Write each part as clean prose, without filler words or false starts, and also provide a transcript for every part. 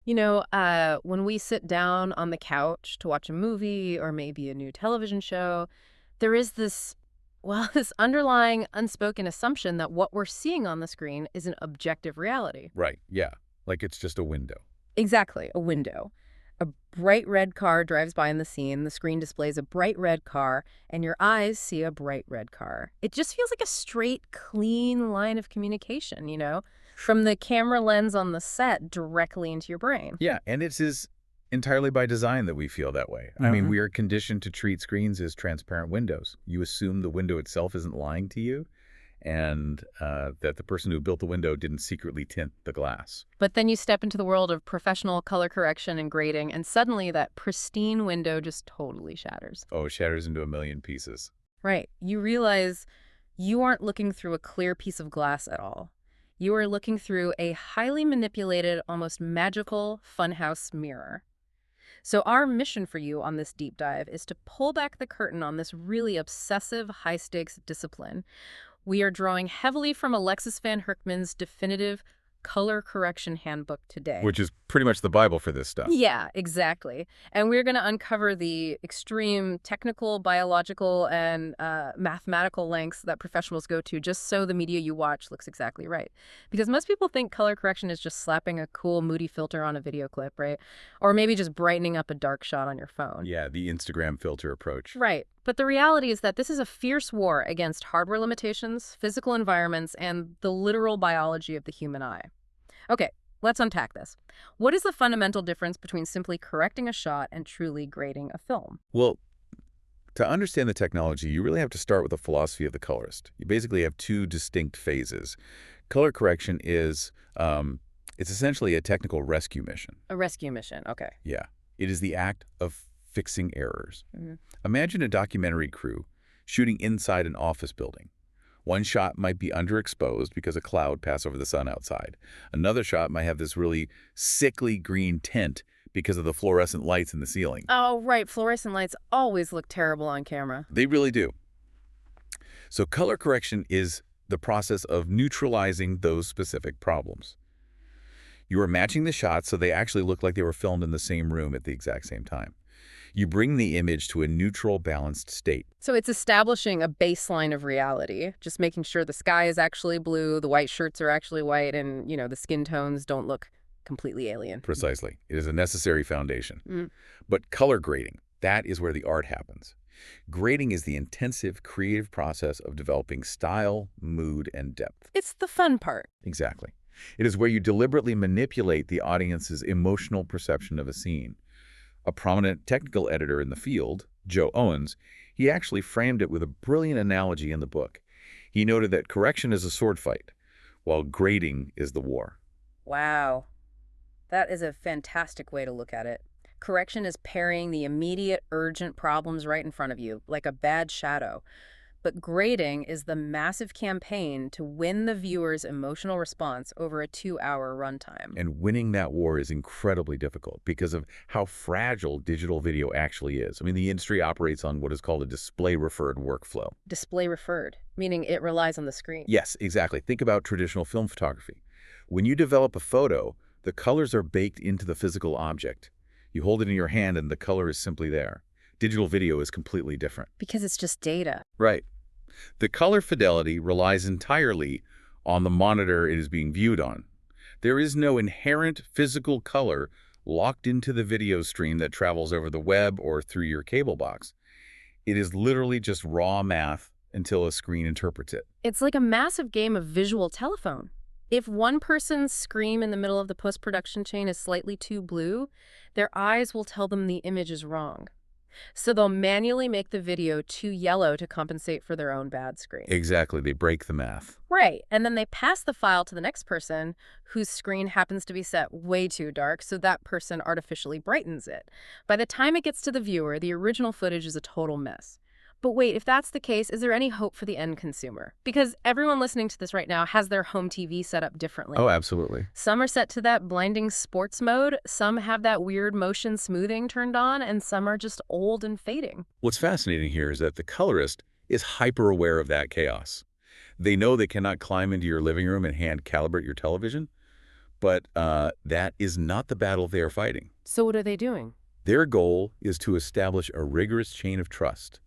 When we sit down on the couch to watch a movie or maybe a new television show, there is this underlying unspoken assumption that what we're seeing on the screen is an objective reality. Right, yeah. Like it's just a window. Exactly, a window. A bright red car drives by in the scene, the screen displays a bright red car, and your eyes see a bright red car. It just feels like a straight, clean line of communication, from the camera lens on the set directly into your brain. Yeah, and it is entirely by design that we feel that way. I mean, we are conditioned to treat screens as transparent windows. You assume the window itself isn't lying to you, and that the person who built the window didn't secretly tint the glass. But then you step into the world of professional color correction and grading, and suddenly that pristine window just totally shatters. Oh, it shatters into a million pieces. Right. You realize you aren't looking through a clear piece of glass at all. You are looking through a highly manipulated, almost magical funhouse mirror. So our mission for you on this deep dive is to pull back the curtain on this really obsessive, high-stakes discipline. We are drawing heavily from Alexis Van Herkman's definitive color correction handbook today. Which is pretty much the Bible for this stuff. Yeah, exactly. And we're going to uncover the extreme technical, biological, and mathematical lengths that professionals go to just so the media you watch looks exactly right. Because most people think color correction is just slapping a cool, moody filter on a video clip, right? Or maybe just brightening up a dark shot on your phone. Yeah, the Instagram filter approach. Right. But the reality is that this is a fierce war against hardware limitations, physical environments, and the literal biology of the human eye. Okay, let's unpack this. What is the fundamental difference between simply correcting a shot and truly grading a film? Well, to understand the technology, you really have to start with the philosophy of the colorist. You basically have two distinct phases. Color correction is, it's essentially a technical rescue mission. A rescue mission, okay. Yeah. It is the act of fixing errors. Mhm. Imagine a documentary crew shooting inside an office building. One shot might be underexposed because a cloud passed over the sun outside. Another shot might have this really sickly green tint because of the fluorescent lights in the ceiling. Oh, right. Fluorescent lights always look terrible on camera. They really do. So color correction is the process of neutralizing those specific problems. You are matching the shots so they actually look like they were filmed in the same room at the exact same time. You bring the image to a neutral, balanced state. So it's establishing a baseline of reality, just making sure the sky is actually blue, the white shirts are actually white, and, the skin tones don't look completely alien. Precisely. It is a necessary foundation. Mm. But color grading, that is where the art happens. Grading is the intensive, creative process of developing style, mood, and depth. It's the fun part. Exactly. It is where you deliberately manipulate the audience's emotional perception of a scene. A prominent technical editor in the field, Joe Owens, he actually framed it with a brilliant analogy in the book. He noted that correction is a sword fight, while grading is the war. Wow. That is a fantastic way to look at it. Correction is parrying the immediate, urgent problems right in front of you, like a bad shadow. But grading is the massive campaign to win the viewer's emotional response over a 2-hour runtime. And winning that war is incredibly difficult because of how fragile digital video actually is. I mean, the industry operates on what is called a display-referred workflow. Display referred, meaning it relies on the screen. Yes, exactly. Think about traditional film photography. When you develop a photo, the colors are baked into the physical object. You hold it in your hand and the color is simply there. Digital video is completely different. Because it's just data. Right. The color fidelity relies entirely on the monitor it is being viewed on. There is no inherent physical color locked into the video stream that travels over the web or through your cable box. It is literally just raw math until a screen interprets it. It's like a massive game of visual telephone. If one person's scream in the middle of the post-production chain is slightly too blue, their eyes will tell them the image is wrong. So they'll manually make the video too yellow to compensate for their own bad screen. Exactly. They break the math. Right. And then they pass the file to the next person whose screen happens to be set way too dark, so that person artificially brightens it. By the time it gets to the viewer, the original footage is a total mess. But wait, if that's the case, is there any hope for the end consumer? Because everyone listening to this right now has their home TV set up differently. Oh, absolutely. Some are set to that blinding sports mode, some have that weird motion smoothing turned on, and some are just old and fading. What's fascinating here is that the colorist is hyper-aware of that chaos. They know they cannot climb into your living room and hand calibrate your television, But that is not the battle they are fighting. So what are they doing? Their goal is to establish a rigorous chain of trust.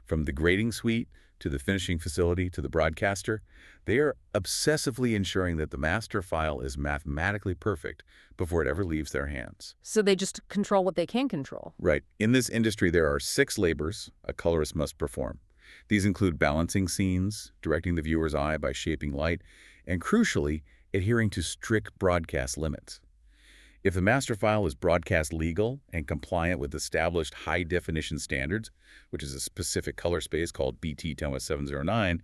From the grading suite to the finishing facility to the broadcaster, they are obsessively ensuring that the master file is mathematically perfect before it ever leaves their hands. So they just control what they can control. Right. In this industry, there are 6 labors a colorist must perform. These include balancing scenes, directing the viewer's eye by shaping light, and crucially, adhering to strict broadcast limits. If the master file is broadcast legal and compliant with established high-definition standards, which is a specific color space called BT 10709,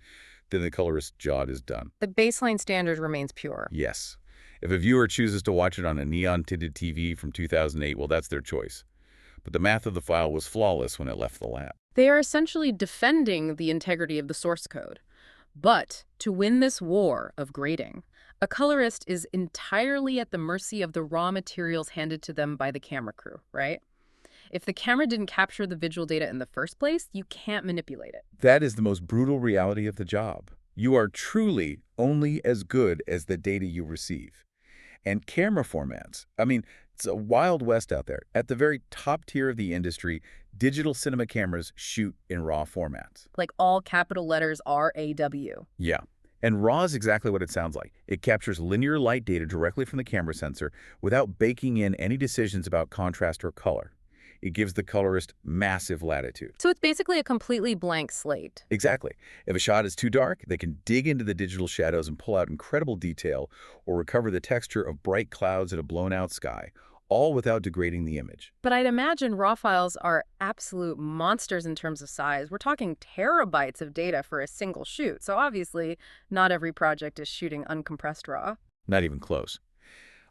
then the colorist's job is done. The baseline standard remains pure. Yes. If a viewer chooses to watch it on a neon-tinted TV from 2008, well, that's their choice. But the math of the file was flawless when it left the lab. They are essentially defending the integrity of the source code. But to win this war of grading, a colorist is entirely at the mercy of the raw materials handed to them by the camera crew, right? If the camera didn't capture the visual data in the first place, you can't manipulate it. That is the most brutal reality of the job. You are truly only as good as the data you receive. And camera formats, I mean, it's a wild west out there. At the very top tier of the industry, digital cinema cameras shoot in RAW formats. Like all capital letters RAW. Yeah. And RAW is exactly what it sounds like. It captures linear light data directly from the camera sensor without baking in any decisions about contrast or color. It gives the colorist massive latitude. So it's basically a completely blank slate. Exactly. If a shot is too dark, they can dig into the digital shadows and pull out incredible detail or recover the texture of bright clouds in a blown-out sky, all without degrading the image. But I'd imagine RAW files are absolute monsters in terms of size. We're talking terabytes of data for a single shoot. So obviously, not every project is shooting uncompressed RAW. Not even close.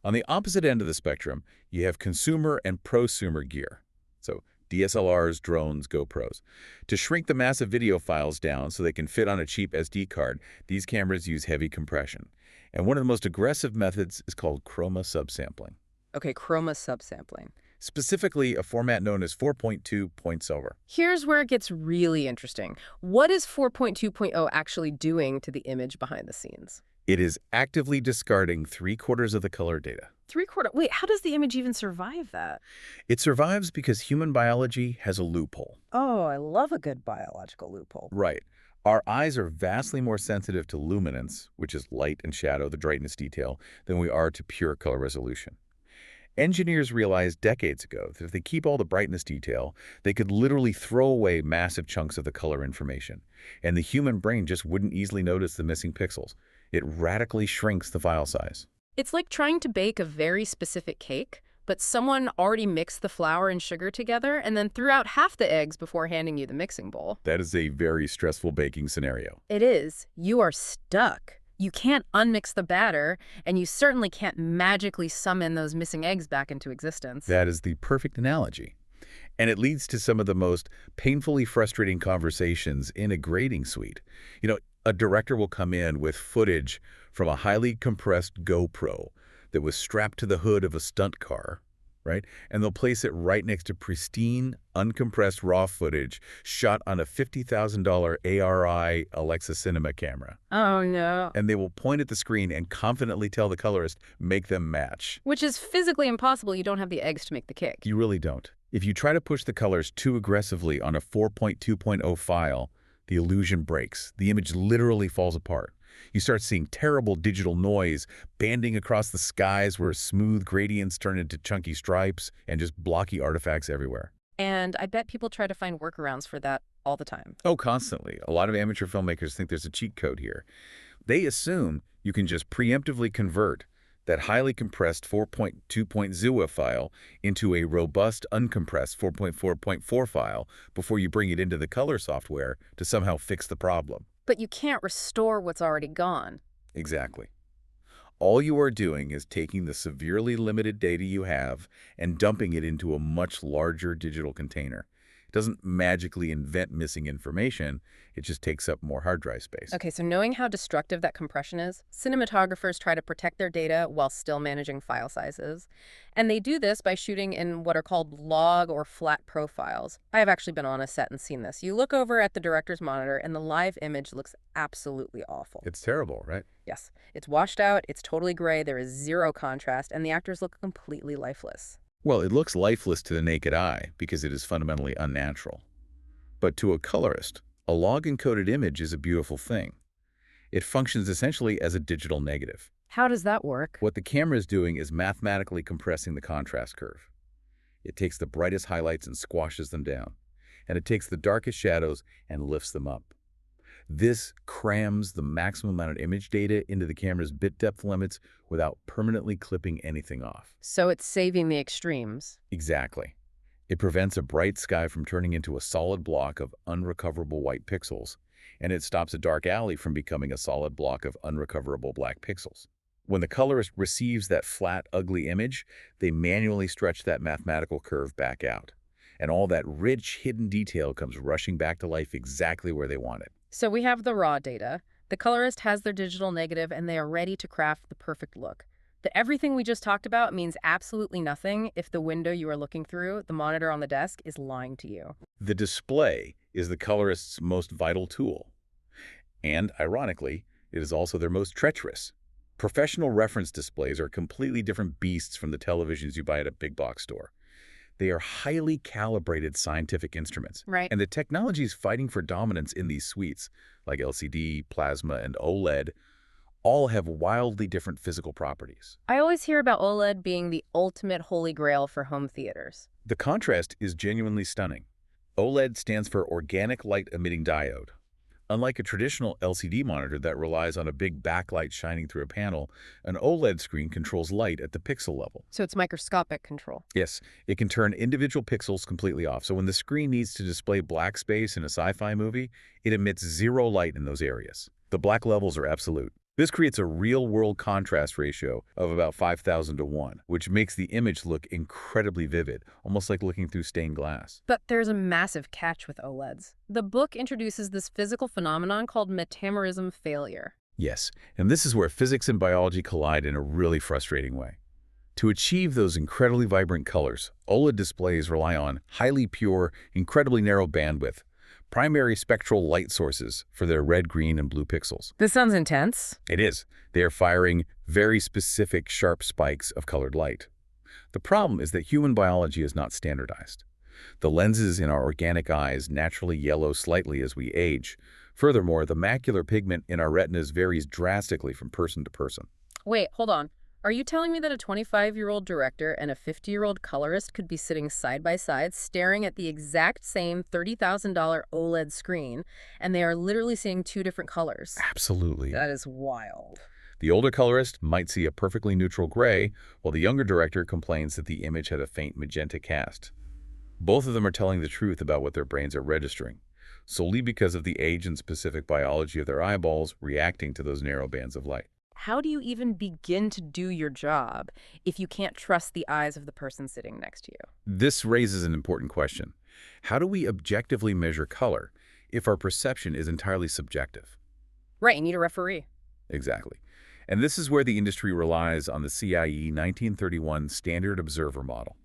On the opposite end of the spectrum, you have consumer and prosumer gear. So DSLRs, drones, GoPros. To shrink the massive video files down so they can fit on a cheap SD card, these cameras use heavy compression. And one of the most aggressive methods is called chroma subsampling. Okay, chroma subsampling. Specifically, a format known as 4.2 points over. Here's where it gets really interesting. What is 4.2.0 actually doing to the image behind the scenes? It is actively discarding 3/4 of the color data. 3/4? Wait, how does the image even survive that? It survives because human biology has a loophole. Oh, I love a good biological loophole. Right. Our eyes are vastly more sensitive to luminance, which is light and shadow, the brightness detail, than we are to pure color resolution. Engineers realized decades ago that if they keep all the brightness detail, they could literally throw away massive chunks of the color information, and the human brain just wouldn't easily notice the missing pixels. It radically shrinks the file size. It's like trying to bake a very specific cake, but someone already mixed the flour and sugar together and then threw out half the eggs before handing you the mixing bowl. That is a very stressful baking scenario. It is. You are stuck. You can't unmix the batter, and you certainly can't magically summon those missing eggs back into existence. That is the perfect analogy. And it leads to some of the most painfully frustrating conversations in a grading suite. A director will come in with footage from a highly compressed GoPro that was strapped to the hood of a stunt car, right? And they'll place it right next to pristine, uncompressed RAW footage shot on a $50,000 ARRI Alexa Cinema camera. Oh, no. And they will point at the screen and confidently tell the colorist, make them match. Which is physically impossible. You don't have the eggs to make the cake. You really don't. If you try to push the colors too aggressively on a 4.2.0 file, the illusion breaks. The image literally falls apart. You start seeing terrible digital noise banding across the skies where smooth gradients turn into chunky stripes and just blocky artifacts everywhere. And I bet people try to find workarounds for that all the time. Oh, constantly. A lot of amateur filmmakers think there's a cheat code here. They assume you can just preemptively convert that highly compressed 4.2.0 file into a robust, uncompressed 4.4.4 file before you bring it into the color software to somehow fix the problem. But you can't restore what's already gone. Exactly. All you are doing is taking the severely limited data you have and dumping it into a much larger digital container. It doesn't magically invent missing information. It just takes up more hard drive space. Okay, so knowing how destructive that compression is, cinematographers try to protect their data while still managing file sizes. And they do this by shooting in what are called log or flat profiles. I have actually been on a set and seen this. You look over at the director's monitor and the live image looks absolutely awful. It's terrible, right? Yes, it's washed out, it's totally gray, there is zero contrast, and the actors look completely lifeless. Well, it looks lifeless to the naked eye because it is fundamentally unnatural. But to a colorist, a log-encoded image is a beautiful thing. It functions essentially as a digital negative. How does that work? What the camera is doing is mathematically compressing the contrast curve. It takes the brightest highlights and squashes them down, and it takes the darkest shadows and lifts them up. This crams the maximum amount of image data into the camera's bit depth limits without permanently clipping anything off. So it's saving the extremes. Exactly. It prevents a bright sky from turning into a solid block of unrecoverable white pixels, and it stops a dark alley from becoming a solid block of unrecoverable black pixels. When the colorist receives that flat, ugly image, they manually stretch that mathematical curve back out, and all that rich, hidden detail comes rushing back to life exactly where they want it. So we have the raw data. The colorist has their digital negative, and they are ready to craft the perfect look. The everything we just talked about means absolutely nothing if the window you are looking through, the monitor on the desk, is lying to you. The display is the colorist's most vital tool. And, ironically, it is also their most treacherous. Professional reference displays are completely different beasts from the televisions you buy at a big box store. They are highly calibrated scientific instruments. Right. And the technologies fighting for dominance in these suites, like LCD, plasma, and OLED, all have wildly different physical properties. I always hear about OLED being the ultimate holy grail for home theaters. The contrast is genuinely stunning. OLED stands for Organic Light Emitting Diode. Unlike a traditional LCD monitor that relies on a big backlight shining through a panel, an OLED screen controls light at the pixel level. So it's microscopic control. Yes, it can turn individual pixels completely off. So when the screen needs to display black space in a sci-fi movie, it emits zero light in those areas. The black levels are absolute. This creates a real-world contrast ratio of about 5,000 to 1, which makes the image look incredibly vivid, almost like looking through stained glass. But there's a massive catch with OLEDs. The book introduces this physical phenomenon called metamerism failure. Yes, and this is where physics and biology collide in a really frustrating way. To achieve those incredibly vibrant colors, OLED displays rely on highly pure, incredibly narrow bandwidth, primary spectral light sources for their red, green, and blue pixels. This sounds intense. It is. They are firing very specific, sharp spikes of colored light. The problem is that human biology is not standardized. The lenses in our organic eyes naturally yellow slightly as we age. Furthermore, the macular pigment in our retinas varies drastically from person to person. Wait, hold on. Are you telling me that a 25-year-old director and a 50-year-old colorist could be sitting side by side staring at the exact same $30,000 OLED screen, and they are literally seeing two different colors? Absolutely. That is wild. The older colorist might see a perfectly neutral gray, while the younger director complains that the image had a faint magenta cast. Both of them are telling the truth about what their brains are registering, solely because of the age and specific biology of their eyeballs reacting to those narrow bands of light. How do you even begin to do your job if you can't trust the eyes of the person sitting next to you? This raises an important question. How do we objectively measure color if our perception is entirely subjective? Right, you need a referee. Exactly. And this is where the industry relies on the CIE 1931 Standard Observer Model.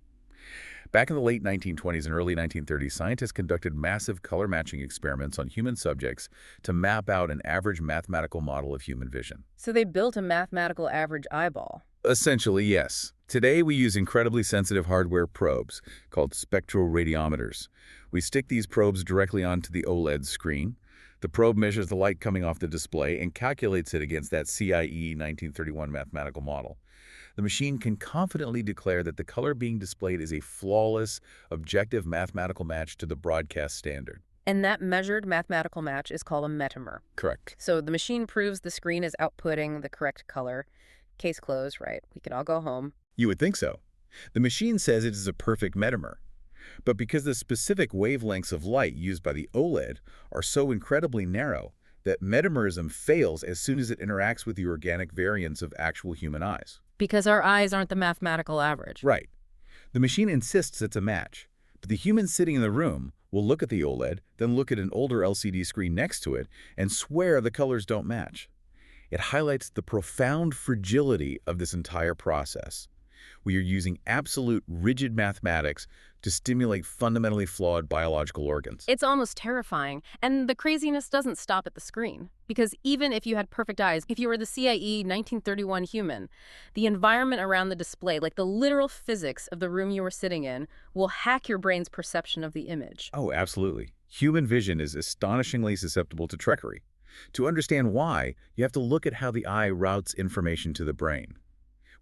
Back in the late 1920s and early 1930s, scientists conducted massive color matching experiments on human subjects to map out an average mathematical model of human vision. So they built a mathematical average eyeball. Essentially, yes. Today, we use incredibly sensitive hardware probes called spectroradiometers. We stick these probes directly onto the OLED screen. The probe measures the light coming off the display and calculates it against that CIE 1931 mathematical model. The machine can confidently declare that the color being displayed is a flawless, objective mathematical match to the broadcast standard. And that measured mathematical match is called a metamer. Correct. So the machine proves the screen is outputting the correct color. Case closed, right? We can all go home. You would think so. The machine says it is a perfect metamer. But because the specific wavelengths of light used by the OLED are so incredibly narrow, that metamerism fails as soon as it interacts with the organic variance of actual human eyes. Because our eyes aren't the mathematical average. Right. The machine insists it's a match, but the human sitting in the room We'll look at the OLED, then look at an older LCD screen next to it, and swear the colors don't match. It highlights the profound fragility of this entire process. We are using absolute rigid mathematics to stimulate fundamentally flawed biological organs. It's almost terrifying. And the craziness doesn't stop at the screen. Because even if you had perfect eyes, if you were the CIE 1931 human, the environment around the display, like the literal physics of the room you were sitting in, will hack your brain's perception of the image. Oh, absolutely. Human vision is astonishingly susceptible to trickery. To understand why, you have to look at how the eye routes information to the brain.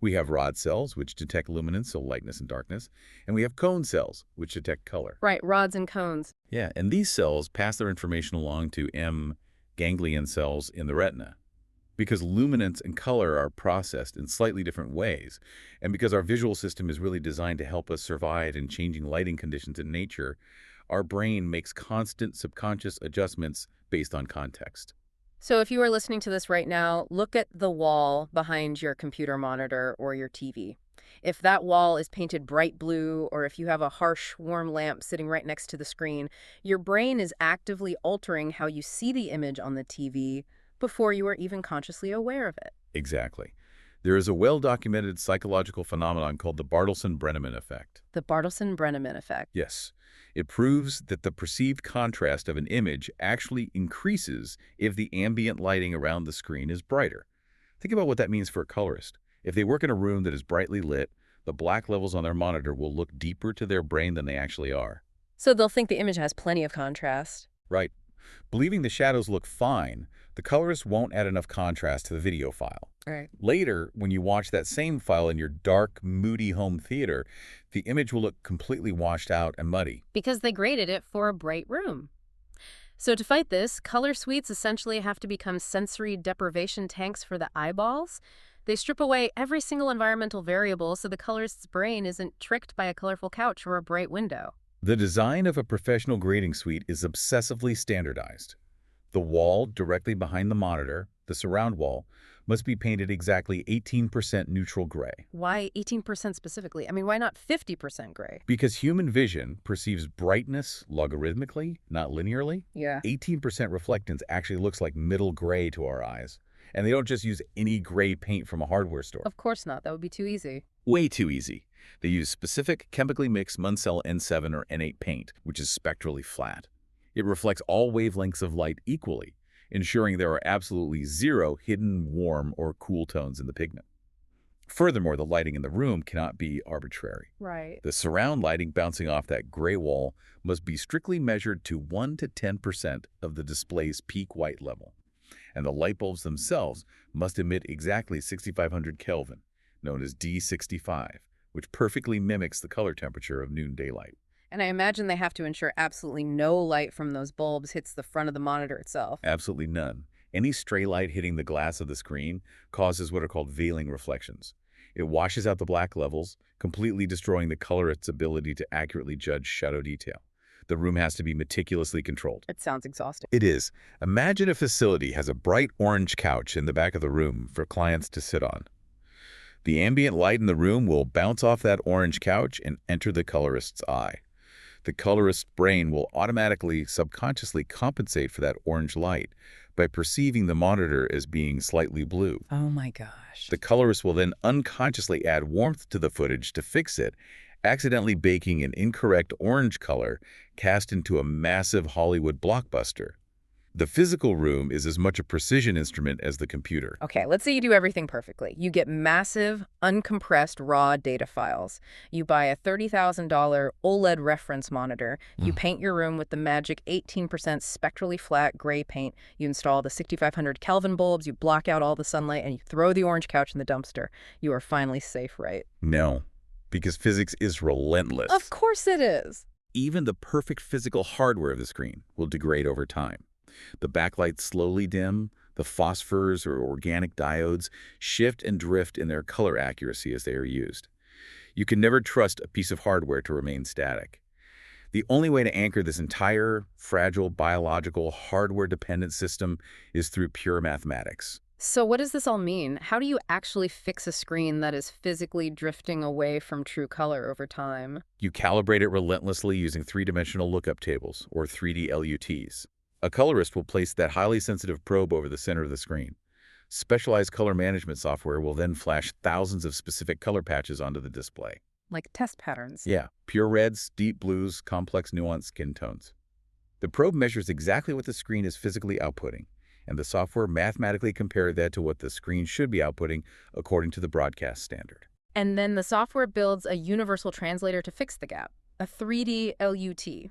We have rod cells, which detect luminance, so lightness and darkness, and we have cone cells, which detect color. Right, rods and cones. Yeah, and these cells pass their information along to ganglion cells in the retina. Because luminance and color are processed in slightly different ways, and because our visual system is really designed to help us survive in changing lighting conditions in nature, our brain makes constant subconscious adjustments based on context. So if you are listening to this right now, look at the wall behind your computer monitor or your TV. If that wall is painted bright blue, or if you have a harsh, warm lamp sitting right next to the screen, your brain is actively altering how you see the image on the TV before you are even consciously aware of it. Exactly. There is a well-documented psychological phenomenon called the Bartolson-Brenneman effect. The Bartolson-Brenneman effect. Yes. It proves that the perceived contrast of an image actually increases if the ambient lighting around the screen is brighter. Think about what that means for a colorist. If they work in a room that is brightly lit, the black levels on their monitor will look deeper to their brain than they actually are. So they'll think the image has plenty of contrast. Right. Believing the shadows look fine, the colorist won't add enough contrast to the video file. Right. Later, when you watch that same file in your dark, moody home theater, the image will look completely washed out and muddy. Because they graded it for a bright room. So to fight this, color suites essentially have to become sensory deprivation tanks for the eyeballs. They strip away every single environmental variable so the colorist's brain isn't tricked by a colorful couch or a bright window. The design of a professional grading suite is obsessively standardized. The wall directly behind the monitor, the surround wall, must be painted exactly 18% neutral gray. Why 18% specifically? I mean, why not 50% gray? Because human vision perceives brightness logarithmically, not linearly. Yeah. 18% reflectance actually looks like middle gray to our eyes. And they don't just use any gray paint from a hardware store. Of course not. That would be too easy. Way too easy. They use specific chemically mixed Munsell N7 or N8 paint, which is spectrally flat. It reflects all wavelengths of light equally, ensuring there are absolutely zero hidden warm or cool tones in the pigment. Furthermore, the lighting in the room cannot be arbitrary. Right. The surround lighting bouncing off that gray wall must be strictly measured to 1 to 10% of the display's peak white level. And the light bulbs themselves must emit exactly 6500 Kelvin, known as D65, which perfectly mimics the color temperature of noon daylight. And I imagine they have to ensure absolutely no light from those bulbs hits the front of the monitor itself. Absolutely none. Any stray light hitting the glass of the screen causes what are called veiling reflections. It washes out the black levels, completely destroying the colorist's ability to accurately judge shadow detail. The room has to be meticulously controlled. It sounds exhausting. It is. Imagine a facility has a bright orange couch in the back of the room for clients to sit on. The ambient light in the room will bounce off that orange couch and enter the colorist's eye. The colorist's brain will automatically, subconsciously compensate for that orange light by perceiving the monitor as being slightly blue. Oh my gosh. The colorist will then unconsciously add warmth to the footage to fix it, accidentally baking an incorrect orange color cast into a massive Hollywood blockbuster. The physical room is as much a precision instrument as the computer. Okay, let's say you do everything perfectly. You get massive, uncompressed raw data files. You buy a $30,000 OLED reference monitor. You paint your room with the magic 18% spectrally flat gray paint. You install the 6500 Kelvin bulbs. You block out all the sunlight, and you throw the orange couch in the dumpster. You are finally safe, right? No, because physics is relentless. Of course it is. Even the perfect physical hardware of the screen will degrade over time. The backlights slowly dim, the phosphors or organic diodes shift and drift in their color accuracy as they are used. You can never trust a piece of hardware to remain static. The only way to anchor this entire, fragile, biological, hardware-dependent system is through pure mathematics. So what does this all mean? How do you actually fix a screen that is physically drifting away from true color over time? You calibrate it relentlessly using three-dimensional lookup tables, or 3D LUTs. A colorist will place that highly sensitive probe over the center of the screen. Specialized color management software will then flash thousands of specific color patches onto the display. Like test patterns. Yeah, pure reds, deep blues, complex nuanced skin tones. The probe measures exactly what the screen is physically outputting, and the software mathematically compares that to what the screen should be outputting according to the broadcast standard. And then the software builds a universal translator to fix the gap, a 3D LUT.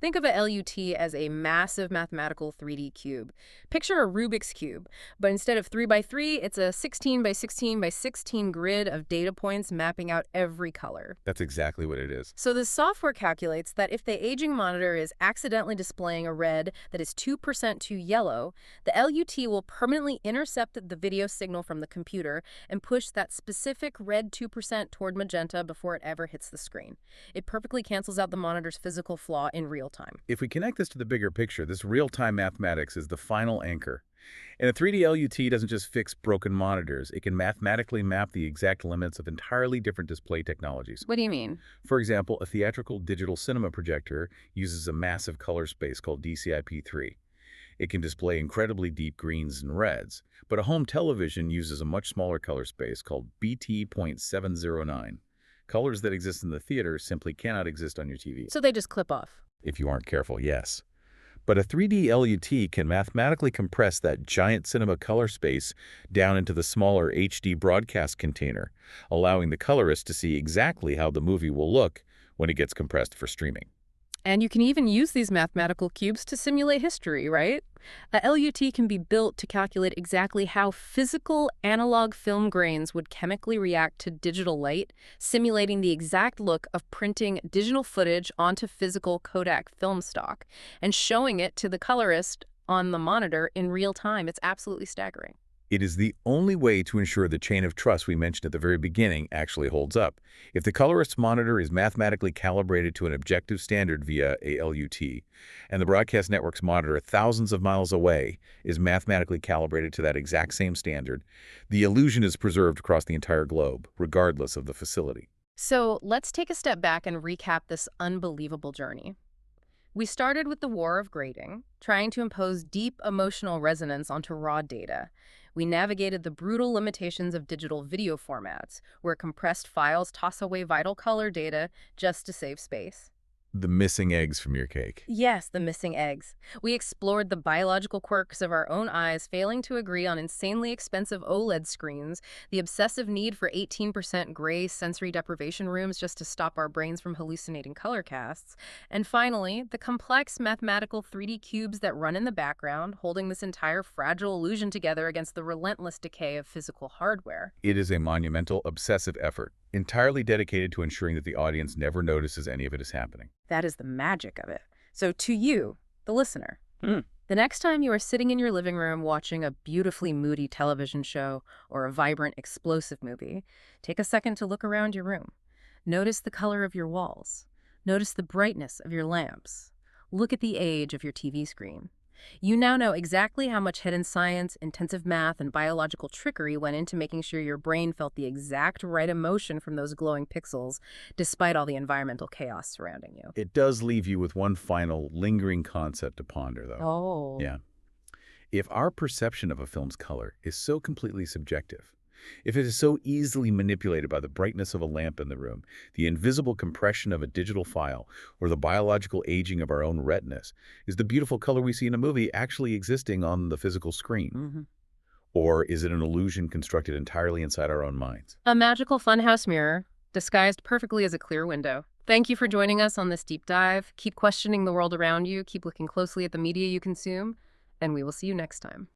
Think of a LUT as a massive mathematical 3D cube. Picture a Rubik's Cube, but instead of 3 by 3, it's a 16 by 16 by 16 grid of data points mapping out every color. That's exactly what it is. So the software calculates that if the aging monitor is accidentally displaying a red that is 2% too yellow, the LUT will permanently intercept the video signal from the computer and push that specific red 2% toward magenta before it ever hits the screen. It perfectly cancels out the monitor's physical flaw in real time. If we connect this to the bigger picture, this real-time mathematics is the final anchor. And a 3D LUT doesn't just fix broken monitors, it can mathematically map the exact limits of entirely different display technologies. What do you mean? For example, a theatrical digital cinema projector uses a massive color space called DCI-P3. It can display incredibly deep greens and reds, but a home television uses a much smaller color space called BT.709. Colors that exist in the theater simply cannot exist on your TV. So they just clip off. If you aren't careful, yes. But a 3D LUT can mathematically compress that giant cinema color space down into the smaller HD broadcast container, allowing the colorist to see exactly how the movie will look when it gets compressed for streaming. And you can even use these mathematical cubes to simulate history, right? A LUT can be built to calculate exactly how physical analog film grains would chemically react to digital light, simulating the exact look of printing digital footage onto physical Kodak film stock and showing it to the colorist on the monitor in real time. It's absolutely staggering. It is the only way to ensure the chain of trust we mentioned at the very beginning actually holds up. If the colorist's monitor is mathematically calibrated to an objective standard via a LUT, and the broadcast network's monitor thousands of miles away is mathematically calibrated to that exact same standard, the illusion is preserved across the entire globe, regardless of the facility. So let's take a step back and recap this unbelievable journey. We started with the war of grading, trying to impose deep emotional resonance onto raw data. We navigated the brutal limitations of digital video formats, where compressed files toss away vital color data just to save space. The missing eggs from your cake. Yes, the missing eggs. We explored the biological quirks of our own eyes, failing to agree on insanely expensive OLED screens, the obsessive need for 18% gray sensory deprivation rooms just to stop our brains from hallucinating color casts, and finally, the complex mathematical 3D cubes that run in the background, holding this entire fragile illusion together against the relentless decay of physical hardware. It is a monumental, obsessive effort, entirely dedicated to ensuring that the audience never notices any of it is happening. That is the magic of it. So to you, the listener, Hmm. the next time you are sitting in your living room watching a beautifully moody television show or a vibrant, explosive movie, take a second to look around your room. Notice the color of your walls. Notice the brightness of your lamps. Look at the age of your TV screen. You now know exactly how much hidden science, intensive math, and biological trickery went into making sure your brain felt the exact right emotion from those glowing pixels, despite all the environmental chaos surrounding you. It does leave you with one final, lingering concept to ponder, though. Oh. Yeah. If our perception of a film's color is so completely subjective, if it is so easily manipulated by the brightness of a lamp in the room, the invisible compression of a digital file, or the biological aging of our own retinas, is the beautiful color we see in a movie actually existing on the physical screen? Mm-hmm. Or is it an illusion constructed entirely inside our own minds? A magical funhouse mirror, disguised perfectly as a clear window. Thank you for joining us on this deep dive. Keep questioning the world around you, keep looking closely at the media you consume, and we will see you next time.